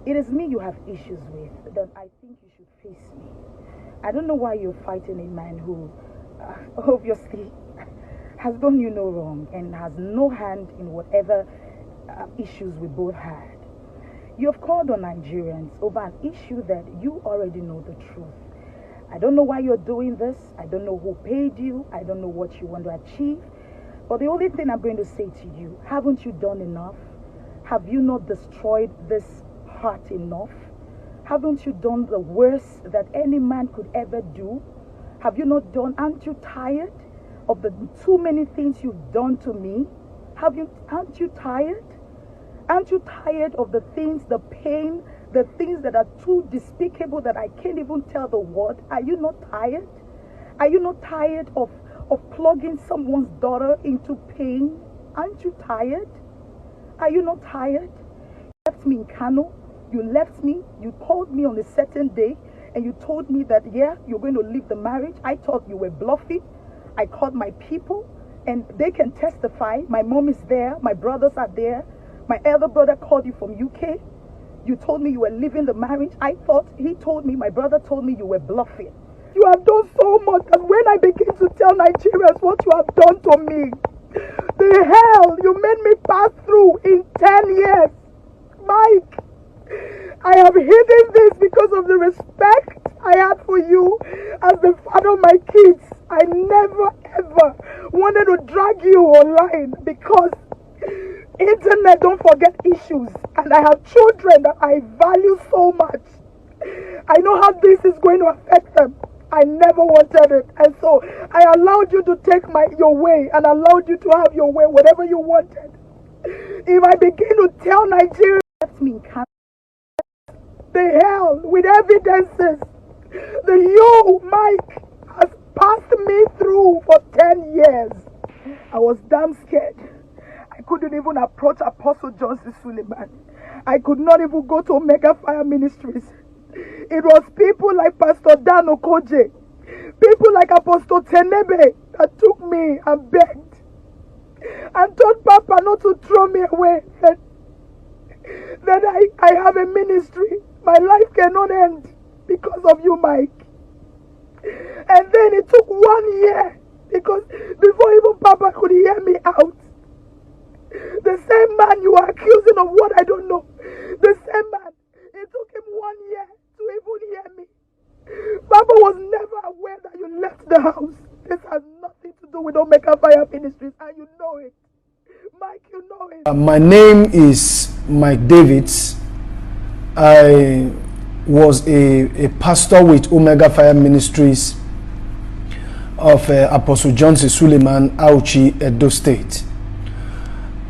it is me you have issues with, then I think you should face me. I don't know why you're fighting a man who obviously has done you no wrong and has no hand in whatever issues we both had. You have called on Nigerians over an issue that you already know the truth. I don't know why you're doing this. I don't know who paid you. I don't know what you want to achieve. But the only thing I'm going to say to you, haven't you done enough? Have you not destroyed this heart enough? Haven't you done the worst that any man could ever do? Have you not done? Aren't you tired of the too many things you've done to me? Aren't you tired? Aren't you tired of the things, the pain, the things that are too despicable that I can't even tell the word? Are you not tired? Are you not tired of plugging someone's daughter into pain? Aren't you tired? Are you not tired? You left me in Kano. You left me. You called me on a certain day and you told me that, yeah, you're going to leave the marriage. I thought you were bluffing. I called my people and they can testify. My mom is there. My brothers are there. My elder brother called you from UK. You told me you were leaving the marriage. I thought he told me, my brother told me you were bluffing. You have done so much that when I begin to tell Nigerians what you have done to me, the hell you made me pass through in 10 years. Mike, I have hidden this because of the respect I had for you as the father of my kids. I never ever wanted to drag you online because internet don't forget issues, and I have children that I value so much. I know how this is going to affect them. I never wanted it, and so I allowed you to take your way and allowed you to have your way, whatever you wanted. If I begin to tell Nigeria left me in Canada, the hell with evidences that you, Mike, has passed me through for 10 years. I was damn scared. I couldn't even approach Apostle Johnson Suleman. I could not even go to Omega Fire Ministries. It was people like Pastor Dan Okoje, people like Apostle Tenebe that took me and begged and told Papa not to throw me away, that I have a ministry. My life cannot end because of you, Mike. And then it took 1 year because before even Papa could hear me out, the same man you are accusing of what I don't know, the same man, it took him 1 year to even hear me. Papa was never aware that you left the house. This has nothing to do with Omega Fire Ministries, and you know it. Mike, you know it. My name is Mike Davids. I was a pastor with Omega Fire Ministries of Apostle Johnson Suleman, Auchi, Edo State.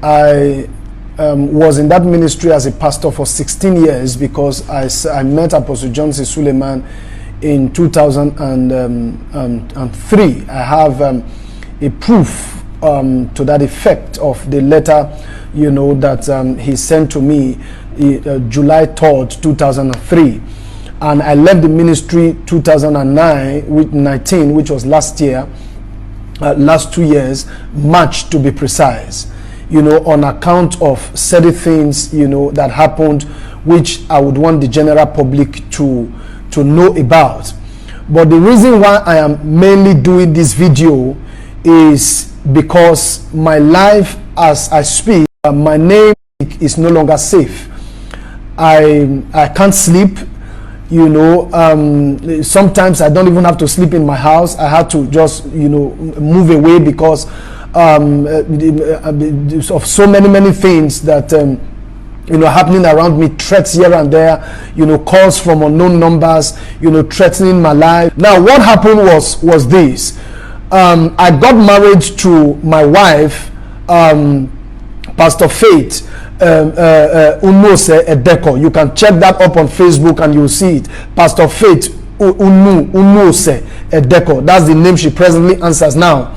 I was in that ministry as a pastor for 16 years because I met Apostle Johnson Suleman in 2003. I have a proof to that effect of the letter, that he sent to me July 3rd, 2003. And I left the ministry 2019, which was last year, last 2 years, March to be precise. On account of certain things, that happened, which I would want the general public to know about. But the reason why I am mainly doing this video is because my life as I speak, my name is no longer safe. I can't sleep. Sometimes I don't even have to sleep in my house. I have to just, move away because of so many things that happening around me, threats here and there, calls from unknown numbers, threatening my life. Now what happened was this. I got married to my wife, Pastor Faith Unose Edeko. You can check that up on Facebook and you'll see it. Pastor Faith Unose Edeko. That's the name she presently answers now.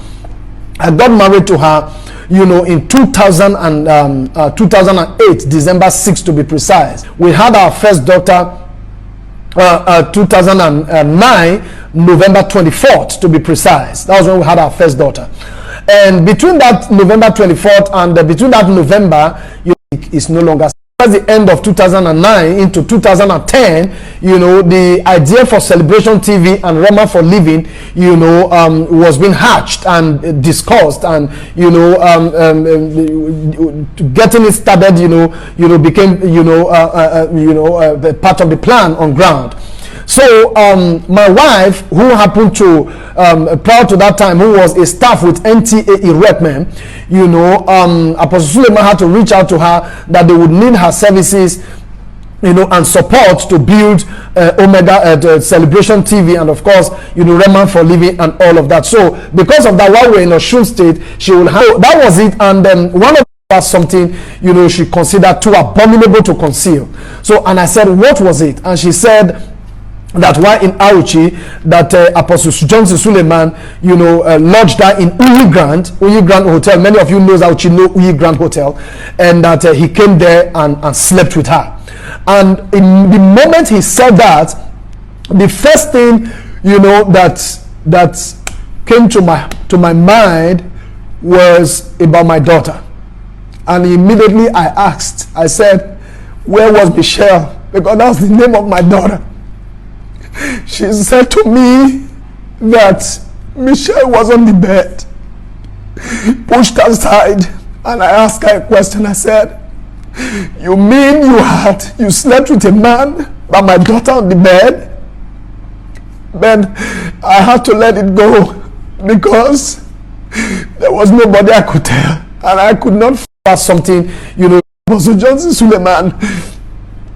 I got married to her, in 2008, December 6th to be precise. We had our first daughter, 2009, November 24th to be precise. That was when we had our first daughter. And between that November 24th and between that November, it's no longer towards the end of 2009 into 2010, the idea for Celebration TV and Rema for Living, was being hatched and discussed, and getting it started, became part of the plan on ground. So my wife, who happened to prior to that time, who was a staff with NTA Repmen, Apostle Suleman had to reach out to her that they would need her services, and support to build Omega Celebration TV, and of course, Rema for Living and all of that. So because of that, while we're in Osun State, she will have, that was it. And one of was something she considered too abominable to conceal. So, and I said, what was it? And she said that while in Auchi, that Apostle Johnson Suleman, lodged her in Uyi Grand Hotel. Many of you know Auchi, know Uyi Grand Hotel, and that he came there and slept with her. And in the moment he said that, the first thing that came to my mind was about my daughter. And immediately I said, where was Michelle? Because that's the name of my daughter. She said to me that Michelle was on the bed, pushed aside, and I asked her a question. I said, you mean you slept with a man, but my daughter on the bed? Then I had to let it go because there was nobody I could tell, and I could not find something, Apostle Johnson Suleman.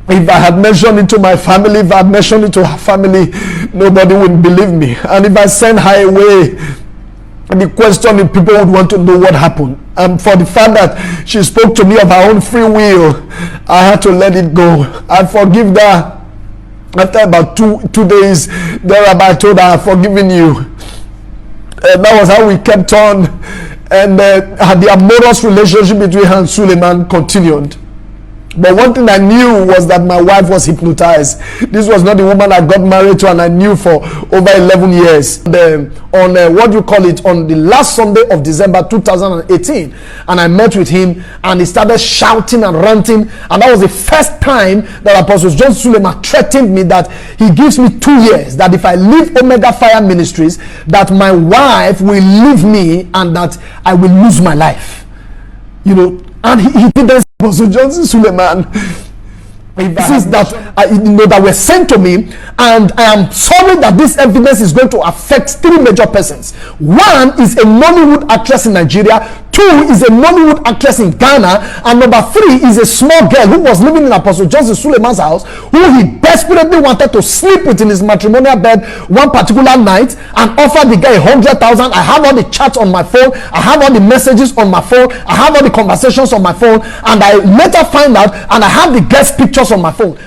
If I had mentioned it to my family, if I had mentioned it to her family, nobody would believe me. And if I sent her away, the question is, people would want to know what happened. And for the fact that she spoke to me of her own free will, I had to let it go. I forgive her. After about two days, thereabout, I told her, I've forgiven you. And that was how we kept on. And the amorous relationship between her and Suleman continued. But one thing I knew was that my wife was hypnotized. This was not the woman I got married to, and I knew for over 11 years. On the last Sunday of December 2018, and I met with him, and he started shouting and ranting, and that was the first time that Apostle John Suleman threatened me that he gives me 2 years, that if I leave Omega Fire Ministries, that my wife will leave me and that I will lose my life. And he didn't. Apostle Johnson Suleman, this is that that were sent to me, and I am sorry that this evidence is going to affect 3 major persons. One is a Nollywood actress in Nigeria. 2 is a Nollywood actress in Ghana, and number 3 is a small girl who was living in Apostle Johnson Suleman's house, who he desperately wanted to sleep with in his matrimonial bed one particular night, and offered the guy 100,000. I have all the chats on my phone, I have all the messages on my phone, I have all the conversations on my phone, and I later find out, and I have the guest pictures on my phone.